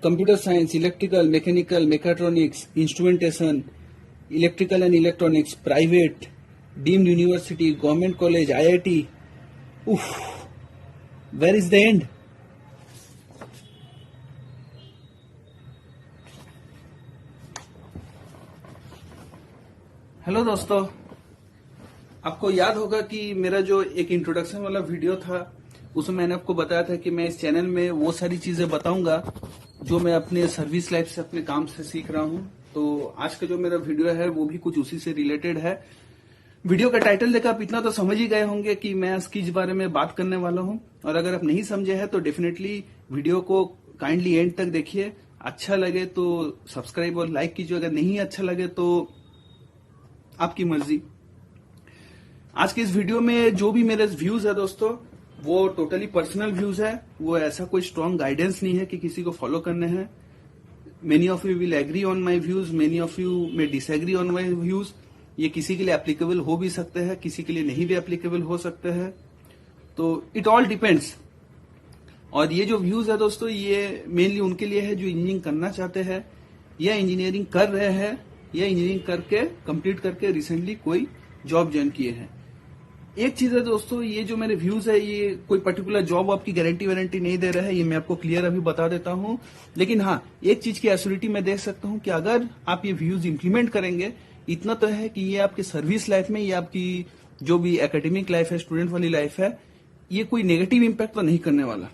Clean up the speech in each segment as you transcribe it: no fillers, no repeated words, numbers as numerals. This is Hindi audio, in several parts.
computer science, electrical, mechanical, mechatronics, instrumentation, electrical and electronics, private, deemed university, government college, IIT. Oof, where is the end? Hello दोस्तों, आपको याद होगा कि मेरा जो एक इंट्रोडक्शन वाला वीडियो था उसमें मैंने आपको बताया था कि मैं इस चैनल में वो सारी चीजें बताऊंगा जो मैं अपने सर्विस लाइफ से, अपने काम से सीख रहा हूं। तो आज का जो मेरा वीडियो है वो भी कुछ उसी से रिलेटेड है। वीडियो का टाइटल देखकर आप इतना तो समझ ही गए होंगे कि मैं किस बारे में बात करने वाला हूं, और अगर आप नहीं समझे हैं तो डेफिनेटली वीडियो को काइंडली एंड तक देखिए। अच्छा लगे तो सब्सक्राइब और लाइक कीजिए, अगर नहीं अच्छा लगे तो आपकी मर्जी। आज के इस वीडियो में जो भी मेरे व्यूज है दोस्तों, वो टोटली पर्सनल व्यूज है। वो ऐसा कोई स्ट्रॉन्ग गाइडेंस नहीं है कि किसी को फॉलो करने हैं। Many of you will agree on my views, many of you may disagree on my views. ये किसी के लिए एप्लीकेबल हो भी सकते हैं, किसी के लिए नहीं भी एप्लीकेबल हो सकते हैं। तो इट ऑल डिपेंड्स। और ये जो व्यूज है दोस्तों, ये मेनली उनके लिए है जो इंजीनियरिंग करना चाहते हैं या इंजीनियरिंग कर रहे हैं या इंजीनियरिंग करके कंप्लीट करके रिसेंटली कोई जॉब ज्वाइन किए हैं। एक चीज है दोस्तों, ये जो मेरे व्यूज है ये कोई पर्टिकुलर जॉब आपकी गारंटी वारंटी नहीं दे रहा है, ये मैं आपको क्लियर अभी बता देता हूं। लेकिन हाँ, एक चीज की एश्योरिटी मैं दे सकता हूं कि अगर आप ये व्यूज इंप्लीमेंट करेंगे, इतना तो है कि ये आपके सर्विस लाइफ में या आपकी जो भी एकेडमिक लाइफ है, स्टूडेंट वाली लाइफ है, ये कोई नेगेटिव इंपैक्ट तो नहीं करने वाला।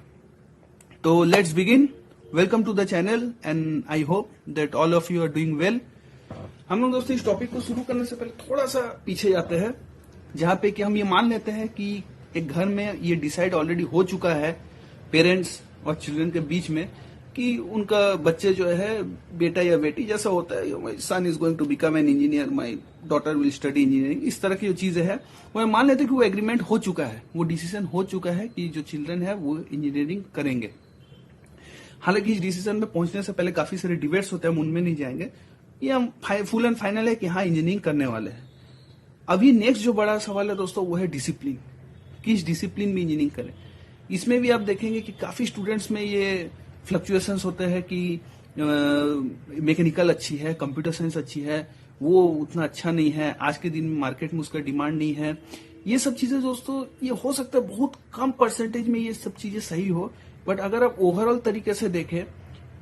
तो let's begin. Welcome to the channel and I hope that all of you are doing well. हम लोग दोस्तों इस टॉपिक को शुरू करने से पहले थोड़ा सा पीछे जाते हैं, जहां पे कि हम ये मान लेते हैं कि एक घर में ये डिसाइड ऑलरेडी हो चुका है पेरेंट्स और चिल्ड्रन के बीच में कि उनका बच्चे जो है, बेटा या बेटी जैसा होता है, my son is going to become an engineer, my daughter will study engineering, इस तरह की जो चीजें है वो मान लेते हैं कि वो एग्रीमेंट हो चुका है, वो डिसीजन हो चुका है कि जो चिल्ड्रन है वो इंजीनियरिंग करेंगे। हालांकि इस डिसीजन में पहुंचने से पहले काफी सारे डिबेट्स होते हैं, हम उनमें नहीं जाएंगे। ये हम फुल एंड फाइनल है कि हाँ इंजीनियरिंग करने वाले हैं। अभी नेक्स्ट जो बड़ा सवाल है दोस्तों वो है डिसिप्लिन। किस डिसिप्लिन में इंजीनियरिंग करें। इसमें भी आप देखेंगे कि काफी स्टूडेंट्स में ये फ्लक्चुएशंस होते हैं कि मैकेनिकल अच्छी है, कंप्यूटर साइंस अच्छी है, वो उतना अच्छा नहीं है, आज के दिन में मार्केट में उसका डिमांड नहीं है। ये सब चीजें दोस्तों, ये हो सकता है बहुत कम परसेंटेज में ये सब चीजें सही हो, बट अगर आप ओवरऑल तरीके से देखें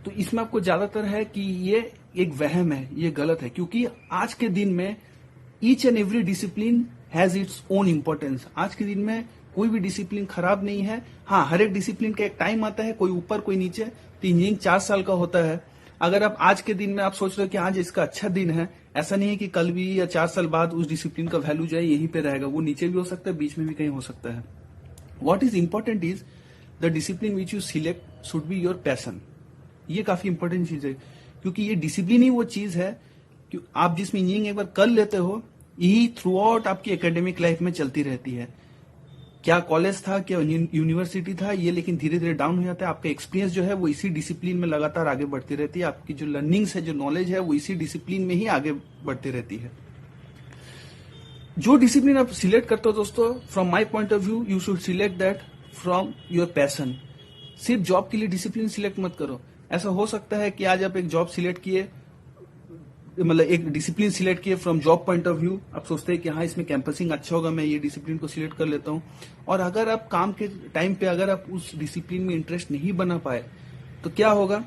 तो इसमें आपको ज्यादातर है कि ये एक वहम है, ये गलत है। क्योंकि आज के दिन में each and every discipline has its own importance. आज के दिन में कोई भी डिसिप्लिन खराब नहीं है। हाँ, हर एक डिसिप्लिन का एक टाइम आता है, कोई ऊपर कोई नीचे। तो इंजीनियरिंग 4 साल का होता है। अगर आप आज के दिन में आप सोच रहे हो कि आज इसका अच्छा दिन है, ऐसा नहीं है कि कल भी या 4 साल बाद उस डिसिप्लिन का वैल्यू जो है यहीं पे रहेगा, वो नीचे भी हो सकता है, बीच में भी कहीं हो सकता है। What is important is the discipline which you select should be your passion. ये काफी इंपॉर्टेंट चीज है, क्योंकि ये डिसिप्लिन ही वो चीज है कि आप जिसमें इंजीनियरिंग एक बार कर लेते हो, यही थ्रू आउट आपकी एकेडमिक लाइफ में चलती रहती है। क्या कॉलेज था, क्या यूनिवर्सिटी था, ये लेकिन धीरे धीरे डाउन हो जाता है। आपका एक्सपीरियंस जो है वो इसी डिसिप्लिन में लगातार आगे बढ़ती रहती है। आपकी जो लर्निंग्स है, जो नॉलेज है, वो इसी डिसिप्लिन में ही आगे बढ़ती रहती है। जो डिसिप्लिन आप सिलेक्ट करते हो दोस्तों, from my point of view, you should select that from your passion. सिर्फ जॉब के लिए डिसिप्लिन सिलेक्ट मत करो। ऐसा हो सकता है कि आज आप एक जॉब सिलेक्ट किए, मतलब एक डिसिप्लिन सिलेक्ट किए from job point of view. आप सोचते हैं कि हाँ इसमें कैंपसिंग अच्छा होगा, मैं ये डिसिप्लिन को सिलेक्ट कर लेता हूँ। और अगर आप काम के टाइम पे अगर आप उस डिसिप्लिन में इंटरेस्ट नहीं बना पाए तो क्या होगा,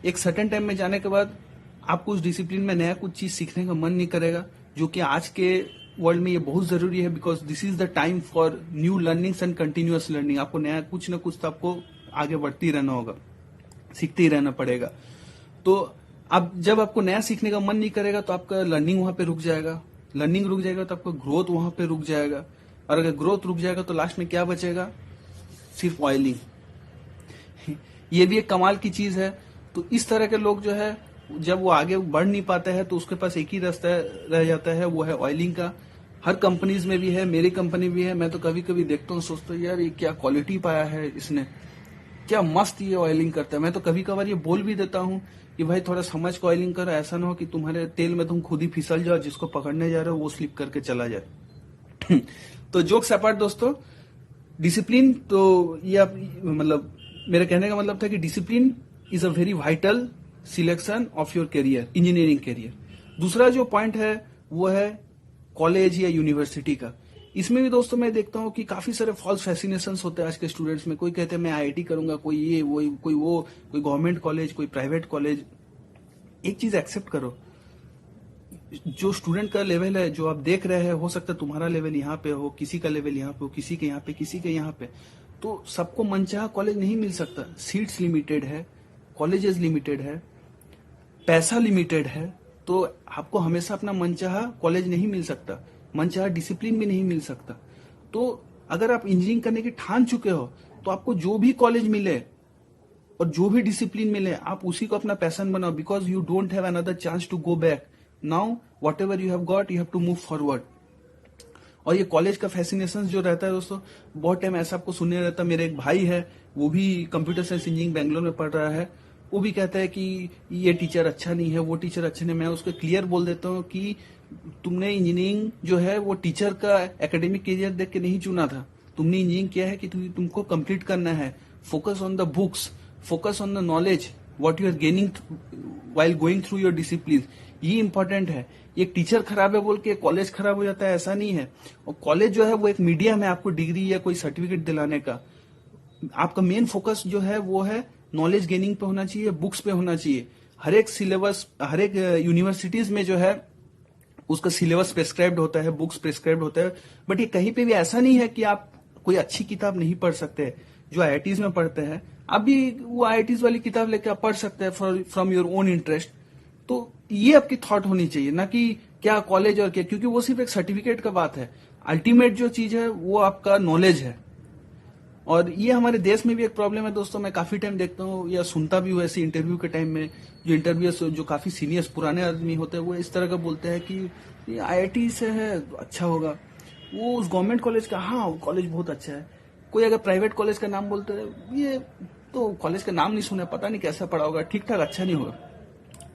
एक सर्टेन टाइम में जाने के बाद आपको उस डिसिप्लिन में नया कुछ चीज सीखने का मन नहीं करेगा, जो कि आज के वर्ल्ड में ये बहुत जरूरी है। Because this is the time for new learnings and continuous learning. आपको नया कुछ ना कुछ तो आपको आगे बढ़ती रहना होगा, सीखते ही रहना पड़ेगा। तो अब जब आपको नया सीखने का मन नहीं करेगा तो आपका लर्निंग वहां पे रुक जाएगा, लर्निंग रुक जाएगा तो आपका ग्रोथ वहां पे रुक जाएगा, और अगर ग्रोथ रुक जाएगा तो लास्ट में क्या बचेगा, सिर्फ ऑयलिंग। ये भी एक कमाल की चीज है। तो इस तरह के लोग जो है, जब वो आगे बढ़ नहीं पाते हैं तो उसके पास एक ही रास्ता रह जाता है, वो है ऑयलिंग का। हर कंपनीज में भी है, मेरी कंपनी भी है। मैं तो कभी कभी देखता हूँ, सोचता हूँ यार ये क्या क्वालिटी पाया है इसने, क्या मस्त ये ऑयलिंग करता है। मैं तो कभी कभार ये बोल भी देता हूँ कि भाई थोड़ा समझ के ऑयलिंग करो, ऐसा ना हो कि तुम्हारे तेल में तुम खुद ही फिसल जाओ, जिसको पकड़ने जा रहे हो वो स्लिप करके चला जाए। तो जोक्स अपार्ट दोस्तों, डिसिप्लिन तो ये मतलब मेरे कहने का मतलब था कि discipline is a very vital selection of your career, engineering career. दूसरा जो पॉइंट है वो है कॉलेज या यूनिवर्सिटी का। इसमें भी दोस्तों मैं देखता हूँ कि काफी सारे फॉल्स फैसिनेशन होते हैं आज के स्टूडेंट्स में। कोई कहते हैं मैं आईआईटी करूंगा, कोई ये कोई गवर्नमेंट कॉलेज, कोई प्राइवेट कॉलेज। एक चीज एक्सेप्ट करो, जो स्टूडेंट का लेवल है जो आप देख रहे हैं, हो सकता है तुम्हारा लेवल यहाँ पे हो, किसी का लेवल यहाँ पे हो, किसी के यहाँ पे, किसी के यहाँ पे। तो सबको मनचाहा कॉलेज नहीं मिल सकता। सीट्स लिमिटेड है, कॉलेजेस लिमिटेड है, पैसा लिमिटेड है। तो आपको हमेशा अपना मनचाहा कॉलेज नहीं मिल सकता, मनचाहा डिसिप्लिन भी नहीं मिल सकता। तो अगर आप इंजीनियरिंग करने की ठान चुके हो तो आपको जो भी कॉलेज मिले और जो भी डिसिप्लिन मिले आप उसी को अपना पैशन बनाओ, because you don't have another chance to go back. Now whatever you have got, you have to move forward. और ये कॉलेज का फैसिनेशन जो रहता है दोस्तों, बहुत टाइम ऐसा आपको सुनने रहता है। मेरे एक भाई है, वो भी कंप्यूटर साइंस इंजीनियरिंग बैंगलोर में पढ़ रहा है। वो भी कहता है कि ये टीचर अच्छा नहीं है, वो टीचर अच्छा नहीं। मैं उसको क्लियर बोल देता हूँ कि तुमने इंजीनियरिंग जो है वो टीचर का एकेडमिक करियर देख के नहीं चुना था। तुमने इंजीनियरिंग किया है कि तुमको कंप्लीट करना है। Focus on the books, focus on the knowledge what you are gaining while going through your discipline. ये इंपॉर्टेंट है। एक टीचर खराब है बोल के कॉलेज खराब हो जाता है, ऐसा नहीं है। और कॉलेज जो है वो एक मीडियम है आपको डिग्री या कोई सर्टिफिकेट दिलाने का। आपका मेन फोकस जो है वो है नॉलेज गेनिंग पे होना चाहिए, बुक्स पे होना चाहिए। हर एक सिलेबस, हर एक यूनिवर्सिटीज में जो है उसका सिलेबस प्रेस्क्राइब्ड होता है, बुक्स प्रेस्क्राइब्ड होता है। बट ये कहीं पे भी ऐसा नहीं है कि आप कोई अच्छी किताब नहीं पढ़ सकते। जो आईआईटीज में पढ़ते हैं आप भी वो आईआईटीज वाली किताब लेके आप पढ़ सकते हैं फ्रॉम योर ओन इंटरेस्ट। तो ये आपकी थॉट होनी चाहिए, ना कि क्या कॉलेज और क्या, क्योंकि वो सिर्फ एक सर्टिफिकेट का बात है। अल्टीमेट जो चीज है वो आपका नॉलेज है। और ये हमारे देश में भी एक प्रॉब्लम है दोस्तों। मैं काफी टाइम देखता हूँ या सुनता भी हूँ ऐसे इंटरव्यू के टाइम में, जो इंटरव्यूअर्स जो काफी सीनियर्स पुराने आदमी होते हैं वो इस तरह का बोलते हैं कि ये आईआईटी से है तो अच्छा होगा, वो उस गवर्नमेंट कॉलेज का, हाँ वो कॉलेज बहुत अच्छा है। कोई अगर प्राइवेट कॉलेज का नाम बोलते हैं, ये तो कॉलेज का नाम नहीं सुना, पता नहीं कैसा पढ़ा होगा, ठीक ठाक अच्छा नहीं होगा।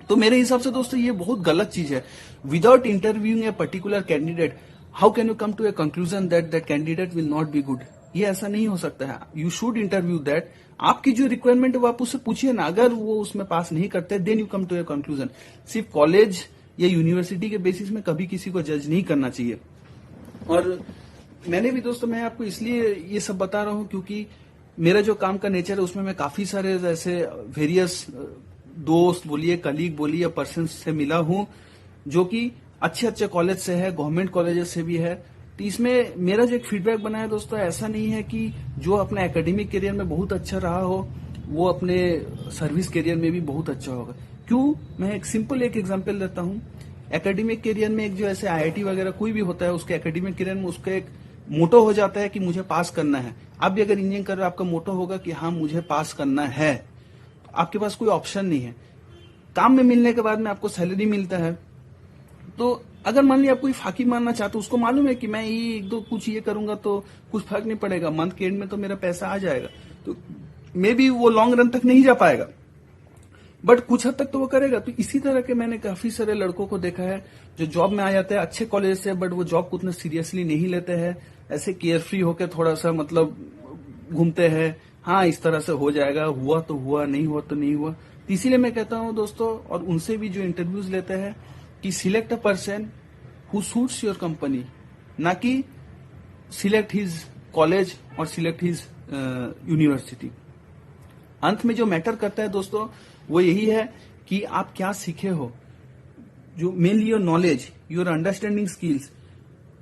तो मेरे हिसाब से दोस्तों ये बहुत गलत चीज है। Without interviewing a particular candidate, how can you come to a conclusion that that candidate will not be good? ये ऐसा नहीं हो सकता है। You should interview that. आपकी जो रिक्वायरमेंट है वो आप उससे पूछिए ना। अगर वो उसमें पास नहीं करते then you come to a conclusion. सिर्फ कॉलेज या यूनिवर्सिटी के बेसिस में कभी किसी को जज नहीं करना चाहिए। और मैंने भी दोस्तों, मैं आपको इसलिए ये सब बता रहा हूं क्योंकि मेरा जो काम का नेचर है उसमें मैं काफी सारे ऐसे वेरियस दोस्त बोलिए, कलीग बोलिए, पर्सन से मिला हूं जो कि अच्छे अच्छे कॉलेज से है, गवर्नमेंट कॉलेजेस से भी है। तो इसमें मेरा जो एक फीडबैक बना है दोस्तों, ऐसा नहीं है कि जो अपने एकेडमिक करियर में बहुत अच्छा रहा हो वो अपने सर्विस करियर में भी बहुत अच्छा होगा। क्यों? मैं एक सिंपल एक एग्जांपल देता हूं। एकेडमिक करियर में एक जो ऐसे आईआईटी वगैरह कोई भी होता है, उसके एकेडमिक करियर में उसका एक मोटो हो जाता है कि मुझे पास करना है। आप भी अगर इंजीनियरिंग कर रहे हो, आपका मोटो होगा कि हाँ मुझे पास करना है। तो आपके पास कोई ऑप्शन नहीं है। काम में मिलने के बाद में आपको सैलरी मिलता है। तो अगर मान लिया आप कोई फाकी मारना चाहते हो, उसको मालूम है कि मैं ये एक दो कुछ ये करूंगा तो कुछ फर्क नहीं पड़ेगा, मंथ के एंड में तो मेरा पैसा आ जाएगा, तो मे बी वो लॉन्ग रन तक नहीं जा पाएगा, बट कुछ हद तक तो वो करेगा। तो इसी तरह के मैंने काफी सारे लड़कों को देखा है जो जॉब में आ जाते हैं अच्छे कॉलेज से, बट वो जॉब को उतना सीरियसली नहीं लेते हैं। ऐसे केयरफ्री होकर थोड़ा सा मतलब घूमते हैं, हाँ इस तरह से हो जाएगा, हुआ तो हुआ, नहीं हुआ तो नहीं हुआ। तो इसीलिए मैं कहता हूं दोस्तों, और उनसे भी जो इंटरव्यूज लेते हैं, कि select a person who suits your company, ना कि सिलेक्ट हिज कॉलेज और सिलेक्ट हिज यूनिवर्सिटी। अंत में जो मैटर करता है दोस्तों वो यही है कि आप क्या सीखे हो। जो mainly your knowledge, your understanding skills,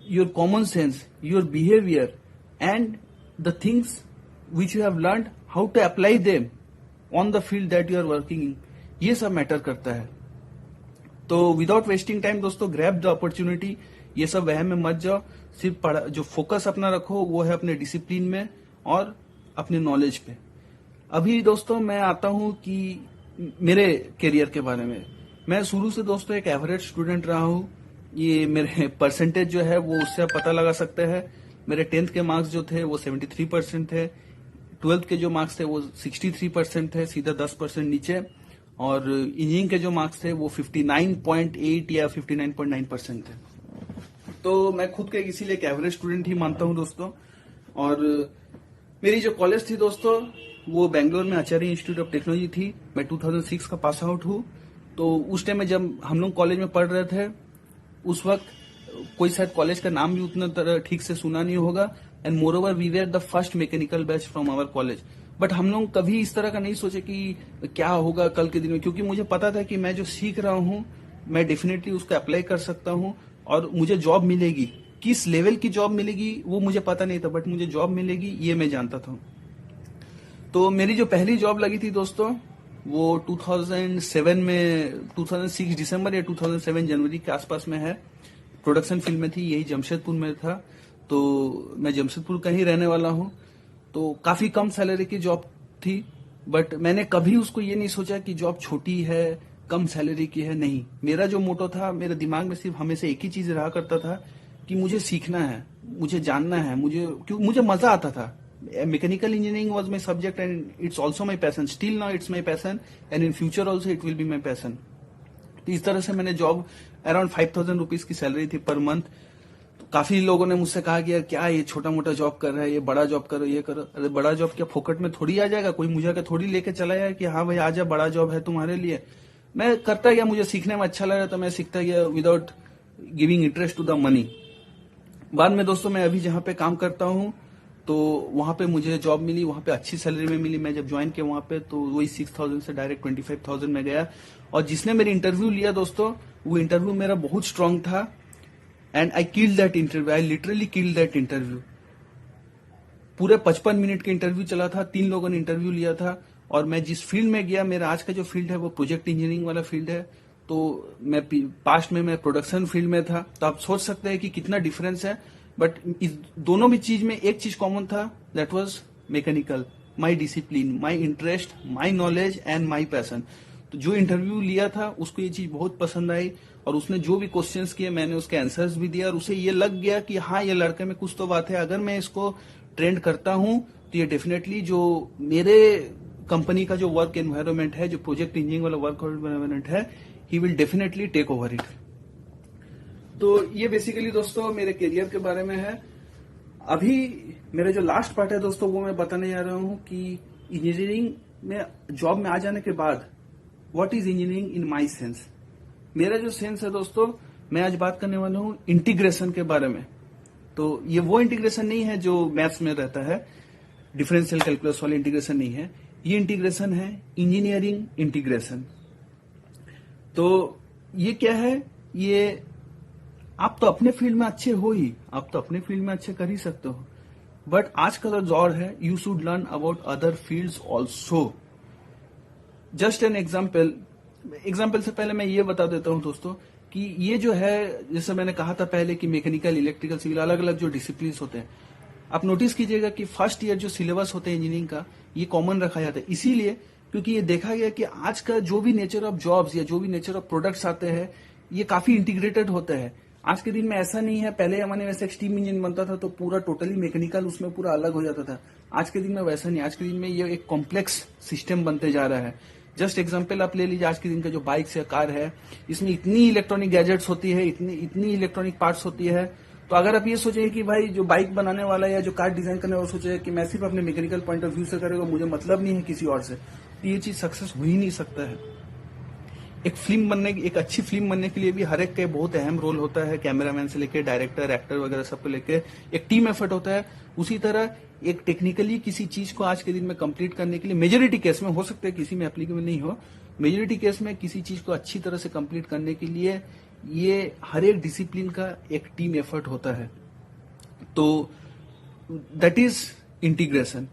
your common sense, your behaviour and the things which you have learned, how to apply them on the field that you are working in, ये सब मैटर करता है। तो विदाउट वेस्टिंग टाइम दोस्तों, ग्रैब द अपॉर्चुनिटी। ये सब वहम में मत जाओ। सिर्फ जो फोकस अपना रखो वो है अपने डिसिप्लिन में और अपने नॉलेज पे। अभी दोस्तों मैं आता हूं कि मेरे करियर के बारे में। मैं शुरू से दोस्तों एक एवरेज स्टूडेंट रहा हूं। ये मेरे परसेंटेज जो है वो उससे आप पता लगा सकते हैं। मेरे 10th के मार्क्स जो थे वो 73% थे। 12th के जो मार्क्स थे वो 63% थे, सीधा 10% नीचे। और इंजीनियरिंग के जो मार्क्स थे वो 59.8 या 59.9% थे। तो मैं खुद के इसीलिए एक एवरेज स्टूडेंट ही मानता हूं दोस्तों। और मेरी जो कॉलेज थी दोस्तों वो बेंगलोर में आचार्य इंस्टीट्यूट ऑफ टेक्नोलॉजी थी। मैं 2006 का पास आउट हूँ। तो उस टाइम में जब हम लोग कॉलेज में पढ़ रहे थे, उस वक्त कोई शायद कॉलेज का नाम भी उतना तरह ठीक से सुना नहीं होगा। And moreover we were the first mechanical batch from our college. But हम लोग कभी इस तरह का नहीं सोचे कि क्या होगा कल के दिन में, क्योंकि मुझे पता था कि मैं जो सीख रहा हूँ मैं डेफिनेटली उसको अप्लाई कर सकता हूँ और मुझे जॉब मिलेगी। किस लेवल की जॉब मिलेगी वो मुझे पता नहीं था, बट मुझे जॉब मिलेगी ये मैं जानता था। तो मेरी जो पहली जॉब लगी थी दोस्तों, वो 2007 में, 2006 दिसंबर या 2007 जनवरी के आसपास में है। प्रोडक्शन फील्ड में थी, यही जमशेदपुर में था। तो मैं जमशेदपुर का ही रहने वाला हूँ। तो काफी कम सैलरी की जॉब थी, बट मैंने कभी उसको ये नहीं सोचा कि जॉब छोटी है, कम सैलरी की है। नहीं, मेरा जो मोटो था, मेरे दिमाग में सिर्फ हमेशा एक ही चीज रहा करता था कि मुझे सीखना है, मुझे जानना है, मुझे मजा आता था। Mechanical engineering was my subject and it's also my passion. Still now it's my passion and in future also it will be my passion. तो इस तरह से मैंने जॉब, अराउंड 5,000 रुपीज की सैलरी थी पर मंथ। तो काफी लोगों ने मुझसे कहा कि यार क्या ये छोटा मोटा जॉब कर रहा है, ये बड़ा जॉब करो, ये करो। अरे बड़ा जॉब क्या फोकट में थोड़ी आ जाएगा? कोई मुझे थोड़ी लेके चला जाए कि हाँ भाई आजा बड़ा जॉब है तुम्हारे लिए। मैं करता गया, मुझे सीखने में अच्छा लगा तो मैं सीखता गया without giving interest to the money. बाद में दोस्तों मैं अभी जहाँ पे काम करता हूँ तो वहां पे मुझे जॉब मिली, वहां पे अच्छी सैलरी में मिली। मैं जब ज्वाइन किया वहां पे तो वही 6,000 से डायरेक्ट 25,000 में गया। और जिसने मेरी इंटरव्यू लिया दोस्तों, वो इंटरव्यू मेरा बहुत स्ट्रांग था and I killed that interview. I literally killed that interview. पूरे 55 मिनट के इंटरव्यू चला था, 3 लोगों ने इंटरव्यू लिया था। और मैं जिस फील्ड में गया, मेरा आज का जो फील्ड है वो प्रोजेक्ट इंजीनियरिंग वाला फील्ड है। तो मैं पास्ट में मैं प्रोडक्शन फील्ड में था। तो आप सोच सकते हैं कि कितना डिफरेंस है। बट इस दोनों भी चीज में एक चीज कॉमन था, that was mechanical, my discipline, my interest, my knowledge and my passion. तो जो इंटरव्यू लिया था उसको ये चीज बहुत पसंद आई और उसने जो भी क्वेश्चंस किए मैंने उसके आंसर्स भी दिया और उसे ये लग गया कि हाँ ये लड़के में कुछ तो बात है। अगर मैं इसको ट्रेंड करता हूं तो ये डेफिनेटली जो मेरे कंपनी का जो वर्क एनवायरमेंट है, जो प्रोजेक्ट इंजीनियरिंग वाला वर्क एनवायरमेंट है, he will definitely take over it. तो ये बेसिकली दोस्तों मेरे करियर के बारे में है। अभी मेरा जो लास्ट पार्ट है दोस्तों वो मैं बताने जा रहा हूं कि इंजीनियरिंग में जॉब में आ जाने के बाद what is engineering in my sense. मेरा जो सेंस है दोस्तों, मैं आज बात करने वाला हूं इंटीग्रेशन के बारे में। तो ये वो इंटीग्रेशन नहीं है जो मैथ्स में रहता है, डिफरेंशियल कैलकुलस वाली इंटीग्रेशन नहीं है। ये इंटीग्रेशन है इंजीनियरिंग इंटीग्रेशन। तो ये क्या है? ये आप तो अपने फील्ड में अच्छे हो ही, आप तो अपने फील्ड में अच्छे कर ही सकते हो, बट आज का जो दौर है you should learn about other fields also. Just an example से पहले मैं ये बता देता हूं दोस्तों कि ये जो है, जैसे मैंने कहा था पहले कि मैकेनिकल, इलेक्ट्रिकल, सिविल, अलग अलग जो डिसिप्लिन होते हैं, आप नोटिस कीजिएगा कि फर्स्ट ईयर जो सिलेबस होते हैं इंजीनियरिंग का, ये कॉमन रखा जाता है। इसीलिए क्योंकि ये देखा गया कि आज का जो भी नेचर ऑफ जॉब्स या जो भी नेचर ऑफ प्रोडक्ट्स आते हैं ये काफी इंटीग्रेटेड होते हैं। आज के दिन में ऐसा नहीं है, पहले जमाने में वैसे स्टीम इंजन बनता था तो पूरा टोटली मैकेनिकल उसमें पूरा अलग हो जाता था। आज के दिन में वैसा नहीं, आज के दिन में ये एक कॉम्प्लेक्स सिस्टम बनते जा रहा है। जस्ट एग्जांपल आप ले लीजिए, आज के दिन का जो बाइक्स है, कार है, इसमें इतनी इलेक्ट्रॉनिक गैजेट्स होती है, इतनी इलेक्ट्रॉनिक पार्ट्स होती है। तो अगर आप ये सोचेंगे कि भाई जो बाइक बनाने वाला या जो कार डिजाइन करने वाला सोचे कि मैं सिर्फ अपने मैकेनिकल पॉइंट ऑफ व्यू से करेगा, मुझे मतलब नहीं है किसी और से, तो ये चीज सक्सेस हो ही नहीं सकता है। एक अच्छी फिल्म बनने के लिए भी हर एक का बहुत अहम रोल होता है, कैमरामैन से लेके डायरेक्टर, एक्टर वगैरह सबको लेके एक टीम एफर्ट होता है। उसी तरह एक टेक्निकली किसी चीज को आज के दिन में कंप्लीट करने के लिए, मेजोरिटी केस में, हो सकता है किसी में एप्लीकेबल नहीं हो, मेजोरिटी केस में किसी चीज को अच्छी तरह से कंप्लीट करने के लिए ये हर एक डिसिप्लिन का एक टीम एफर्ट होता है। तो दैट इज इंटीग्रेशन।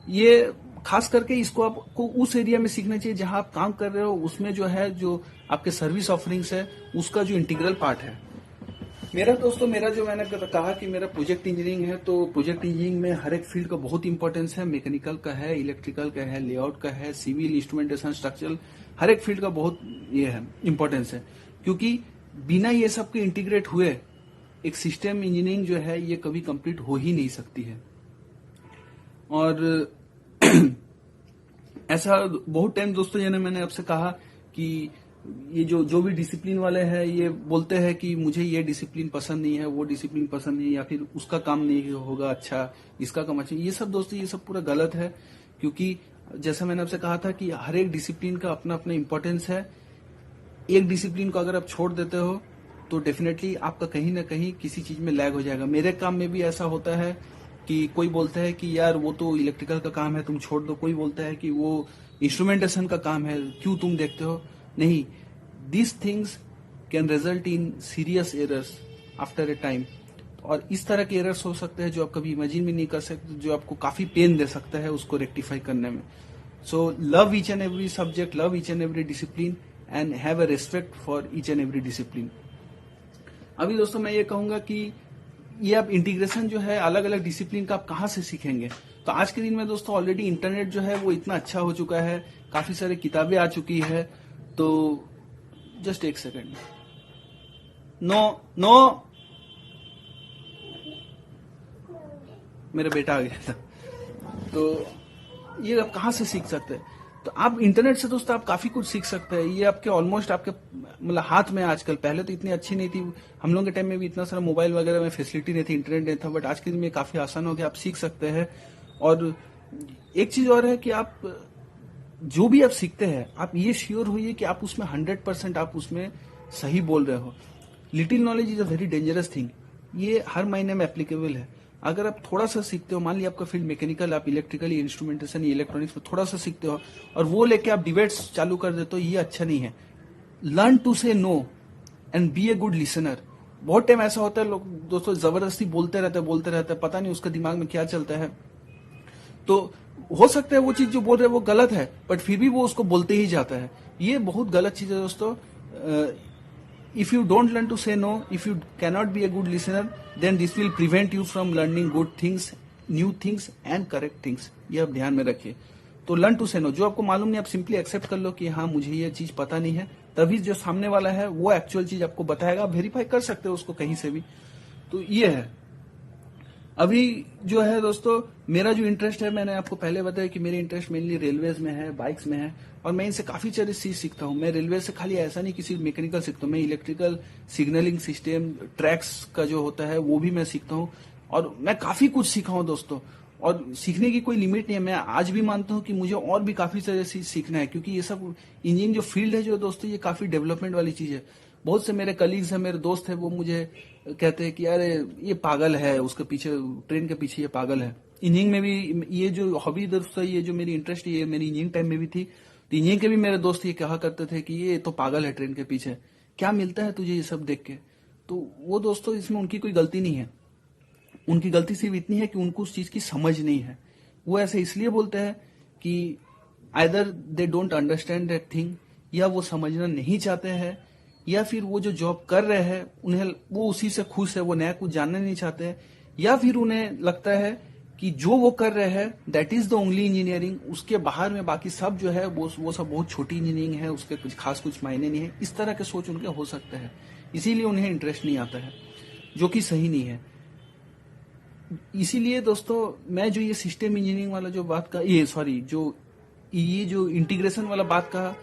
ये खास करके इसको आपको उस एरिया में सीखना चाहिए जहां आप काम कर रहे हो, उसमें जो है, जो आपके सर्विस ऑफरिंग्स है, उसका जो इंटीग्रल पार्ट है। मेरा दोस्तों, जो मैंने कहा कि मेरा प्रोजेक्ट इंजीनियरिंग है, तो प्रोजेक्ट इंजीनियरिंग में हर एक फील्ड का बहुत इंपॉर्टेंस है। मैकेनिकल का है, इलेक्ट्रिकल का है, लेआउट का है, सिविल, इंस्ट्रूमेंटेशन, स्ट्रक्चरल, हर एक फील्ड का बहुत ये है इंपॉर्टेंस है। क्योंकि बिना ये सब के इंटीग्रेट हुए एक सिस्टम इंजीनियरिंग जो है ये कभी कंप्लीट हो ही नहीं सकती है। और ऐसा बहुत टाइम दोस्तों, यानी मैंने आपसे कहा कि ये जो भी डिसिप्लिन वाले हैं ये बोलते हैं कि मुझे ये डिसिप्लिन पसंद नहीं है, वो डिसिप्लिन पसंद नहीं है, या फिर उसका काम नहीं होगा अच्छा, इसका काम अच्छा। ये सब दोस्तों, ये सब पूरा गलत है। क्योंकि जैसा मैंने आपसे कहा था कि हर एक डिसिप्लिन का अपना अपना इंपॉर्टेंस है। एक डिसिप्लिन को अगर आप छोड़ देते हो तो डेफिनेटली आपका कहीं ना कहीं किसी चीज में लैग हो जाएगा। मेरे काम में भी ऐसा होता है कि कोई बोलता है कि यार वो तो इलेक्ट्रिकल का काम है, तुम छोड़ दो। कोई बोलता है कि वो इंस्ट्रूमेंटेशन का काम है, क्यों तुम देखते हो। नहीं, this things can result in serious errors after a time. और इस तरह के एरर्स हो सकते हैं जो आप कभी इमेजिन भी नहीं कर सकते, जो आपको काफी पेन दे सकता है उसको रेक्टिफाई करने में। So love each and every subject, love each and every discipline and have a respect for each and every discipline. अभी दोस्तों मैं ये कहूंगा कि ये आप इंटीग्रेशन जो है अलग अलग डिसिप्लिन का आप कहाँ से सीखेंगे। तो आज के दिन में दोस्तों ऑलरेडी इंटरनेट जो है वो इतना अच्छा हो चुका है, काफी सारी किताबें आ चुकी है। तो जस्ट एक सेकेंड, नो नो, मेरा बेटा आ गया था। तो ये आप कहाँ से सीख सकते हैं। तो आप इंटरनेट से दोस्तों आप काफी कुछ सीख सकते हैं। ये आपके ऑलमोस्ट आपके मतलब हाथ में आजकल, पहले तो इतनी अच्छी नहीं थी, हम लोगों के टाइम में भी इतना सारा मोबाइल वगैरह में फैसिलिटी नहीं थी, इंटरनेट नहीं था, बट आज के दिन में काफी आसान हो गया, आप सीख सकते हैं। और एक चीज और है कि आप जो भी आप सीखते हैं आप ये श्योर होइए कि आप उसमें 100% आप उसमें सही बोल रहे हो। Little knowledge is a very dangerous thing, ये हर महीने में एप्लीकेबल है। अगर आप थोड़ा सा सीखते हो, मान लिया आपका फील्ड मैकेनिकल, आप इलेक्ट्रिकल, इंस्ट्रूमेंटेशन, इलेक्ट्रॉनिक्स में थोड़ा सा सीखते हो और वो लेके आप डिबेट्स चालू कर देते हो, ये अच्छा नहीं है। Learn to say no and be a good listener. बहुत टाइम ऐसा होता है लोग दोस्तों जबरदस्ती बोलते रहते हैं, पता नहीं उसका दिमाग में क्या चलता है। तो हो सकता है वो चीज जो बोल रहे हैं वो गलत है, बट फिर भी वो उसको बोलते ही जाता है। ये बहुत गलत चीज है दोस्तों। If you don't learn to say no, if you cannot be a good listener, then this will prevent you from learning good things, new things and correct things. ये आप ध्यान में रखिए। तो लर्न टू से नो, जो आपको मालूम नहीं आप सिंपली एक्सेप्ट कर लो कि हाँ मुझे ये चीज पता नहीं है, तभी जो सामने वाला है वो एक्चुअल चीज आपको बताएगा, आप वेरीफाई कर सकते हो उसको कहीं से भी। तो ये है। अभी जो है दोस्तों मेरा जो इंटरेस्ट है, मैंने आपको पहले बताया कि मेरे इंटरेस्ट मेनली रेलवेज में है, बाइक्स में है, और मैं इनसे काफी सारी चीज सीखता हूँ। मैं रेलवे से खाली ऐसा नहीं किसी मैकेनिकल सीखता हूँ, मैं इलेक्ट्रिकल, सिग्नलिंग सिस्टम, ट्रैक्स का जो होता है वो भी मैं सीखता हूँ। और मैं काफी कुछ सीखा हूँ दोस्तों, और सीखने की कोई लिमिट नहीं है। मैं आज भी मानता हूँ कि मुझे और भी काफी सारी चीज सीखना है, क्योंकि ये सब इंजीनियरिंग जो फील्ड है जो दोस्तों, ये काफी डेवलपमेंट वाली चीज है। बहुत से मेरे कलीग्स हैं, मेरे दोस्त हैं, वो मुझे कहते हैं कि यार ये पागल है, उसके पीछे, ट्रेन के पीछे ये पागल है। इंजीनियरिंग में भी ये जो हॉबी दोस्तों, ये जो मेरी इंटरेस्ट, ये मेरी इंजीनियरिंग टाइम में भी थी। तो इंजीनियरिंग के भी मेरे दोस्त ये कहा करते थे कि ये तो पागल है, ट्रेन के पीछे क्या मिलता है तुझे ये सब देख के। तो वो दोस्तों इसमें उनकी कोई गलती नहीं है, उनकी गलती सिर्फ इतनी है कि उनको उस चीज की समझ नहीं है। वो ऐसे इसलिए बोलते हैं कि either they don't understand that thing, या वो समझना नहीं चाहते हैं, या फिर वो जो जॉब कर रहे हैं उन्हें वो उसी से खुश है, वो नया कुछ जानना नहीं चाहते हैं, या फिर उन्हें लगता है कि जो वो कर रहे हैं that is the only engineering, उसके बाहर में बाकी सब जो है वो सब बहुत छोटी इंजीनियरिंग है, उसके कुछ खास कुछ मायने नहीं है। इस तरह के सोच उनके हो सकते हैं, इसीलिए उन्हें इंटरेस्ट नहीं आता है, जो कि सही नहीं है। इसीलिए दोस्तों मैं जो ये सिस्टम इंजीनियरिंग वाला जो बात का, ये जो इंटीग्रेशन वाला बात कहा,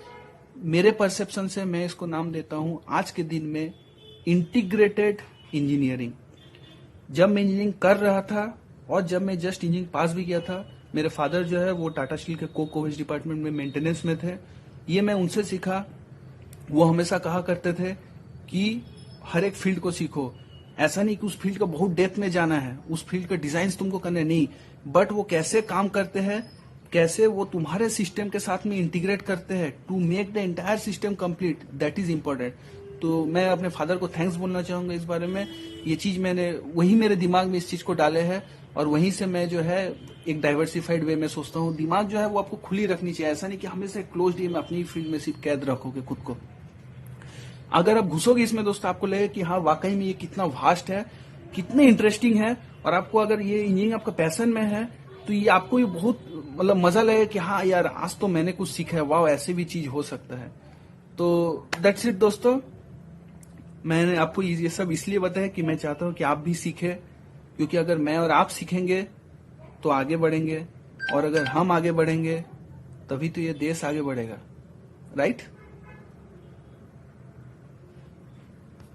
मेरे परसेप्शन से मैं इसको नाम देता हूं आज के दिन में इंटीग्रेटेड इंजीनियरिंग। जब मैं इंजीनियरिंग कर रहा था और जब मैं जस्ट इंजीनियरिंग पास भी किया था, मेरे फादर जो है वो टाटा स्टील के कोविच डिपार्टमेंट में मेंटेनेंस में थे। ये मैं उनसे सीखा। वो हमेशा कहा करते थे कि हर एक फील्ड को सीखो, ऐसा नहीं कि उस फील्ड का बहुत डेप्थ में जाना है, उस फील्ड का डिजाइन तुमको करने नहीं, बट वो कैसे काम करते हैं, कैसे वो तुम्हारे सिस्टम के साथ में इंटीग्रेट करते हैं to make the entire system complete, that is important. तो मैं अपने फादर को थैंक्स बोलना चाहूंगा इस बारे में। ये चीज मैंने वही मेरे दिमाग में इस चीज को डाले है, और वहीं से मैं जो है एक डाइवर्सिफाइड वे में सोचता हूँ। दिमाग जो है वो आपको खुली रखनी चाहिए, ऐसा नहीं कि हमेशा क्लोज में अपनी फील्ड में सिर्फ कैद रखोगे खुद को। अगर आप घुसोगे इसमें दोस्तों, आपको लगेगा कि हाँ वाकई में ये कितना वास्ट है, कितने इंटरेस्टिंग है, और आपको अगर ये इंजीनियरिंग आपका पैशन में है तो ये आपको ये बहुत मतलब मजा लगेगा कि हाँ यार आज तो मैंने कुछ सीखा है, वाह ऐसे भी चीज हो सकता है। तो दैट्स इट दोस्तों, मैंने आपको ये सब इसलिए बताया कि मैं चाहता हूं कि आप भी सीखें, क्योंकि अगर मैं और आप सीखेंगे तो आगे बढ़ेंगे, और अगर हम आगे बढ़ेंगे तभी तो ये देश आगे बढ़ेगा, राइट।